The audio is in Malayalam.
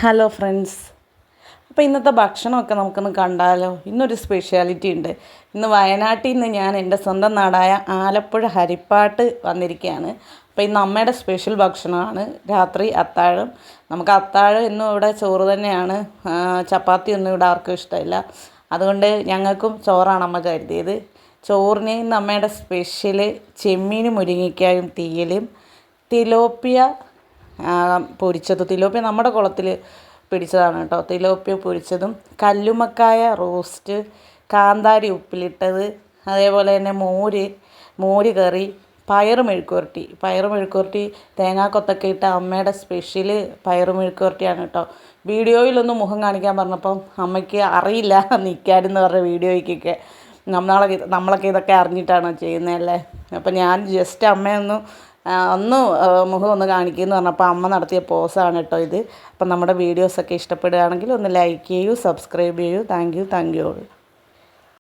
ഹലോ ഫ്രണ്ട്സ്, അപ്പോൾ ഇന്നത്തെ ഭക്ഷണമൊക്കെ നമുക്കൊന്ന് കണ്ടാലോ. ഇന്നൊരു സ്പെഷ്യാലിറ്റി ഉണ്ട്. ഇന്ന് വയനാട്ടിൽ നിന്ന് ഞാൻ എൻ്റെ സ്വന്തം നാടായ ആലപ്പുഴ ഹരിപ്പാട്ട് വന്നിരിക്കുകയാണ്. അപ്പോൾ ഇന്ന് അമ്മയുടെ സ്പെഷ്യൽ ഭക്ഷണമാണ് രാത്രി അത്താഴം. നമുക്ക് അത്താഴം ഇന്നും ഇവിടെ ചോറ് തന്നെയാണ്. ചപ്പാത്തി ഒന്നും ഇവിടെ ആർക്കും ഇഷ്ടമില്ല. അതുകൊണ്ട് ഞങ്ങൾക്കും ചോറാണ് അമ്മ കരുതിയത്. ചോറിന് ഇന്ന് അമ്മയുടെ സ്പെഷ്യൽ ചെമ്മീനും മുരിങ്ങയ്ക്കായും തീയലും തിലോപ്പിയ പൊരിച്ചത്. തിലോപ്പിയ നമ്മുടെ കുളത്തിൽ പിടിച്ചതാണ് കേട്ടോ. തിലോപ്പിയ പൊരിച്ചതും കല്ലുമ്മക്കായ റോസ്റ്റ്, കാന്താരി ഉപ്പിലിട്ടത്, അതേപോലെ തന്നെ മോര് കറി, പയറ് മെഴുക്കുവരട്ടി തേങ്ങാക്കൊത്തൊക്കെ ഇട്ട അമ്മയുടെ സ്പെഷ്യൽ പയറ് മെഴുക്കുവരട്ടിയാണ് കേട്ടോ. വീഡിയോയിലൊന്നും മുഖം കാണിക്കാൻ പറഞ്ഞപ്പം അമ്മയ്ക്ക് അറിയില്ല നിൽക്കാനെന്ന് പറഞ്ഞ വീഡിയോയ്ക്കൊക്കെ. നമ്മളൊക്കെ ഇതൊക്കെ അറിഞ്ഞിട്ടാണോ ചെയ്യുന്നതല്ലേ. അപ്പം ഞാൻ ജസ്റ്റ് ഒന്ന് മുഖം ഒന്ന് കാണിക്കുമെന്ന് പറഞ്ഞപ്പോൾ അമ്മ നടത്തിയ പോസാണ് കേട്ടോ ഇത്. അപ്പം നമ്മുടെ വീഡിയോസൊക്കെ ഇഷ്ടപ്പെടുകയാണെങ്കിൽ ഒന്ന് ലൈക്ക് ചെയ്യൂ, സബ്സ്ക്രൈബ് ചെയ്യൂ. Thank you all.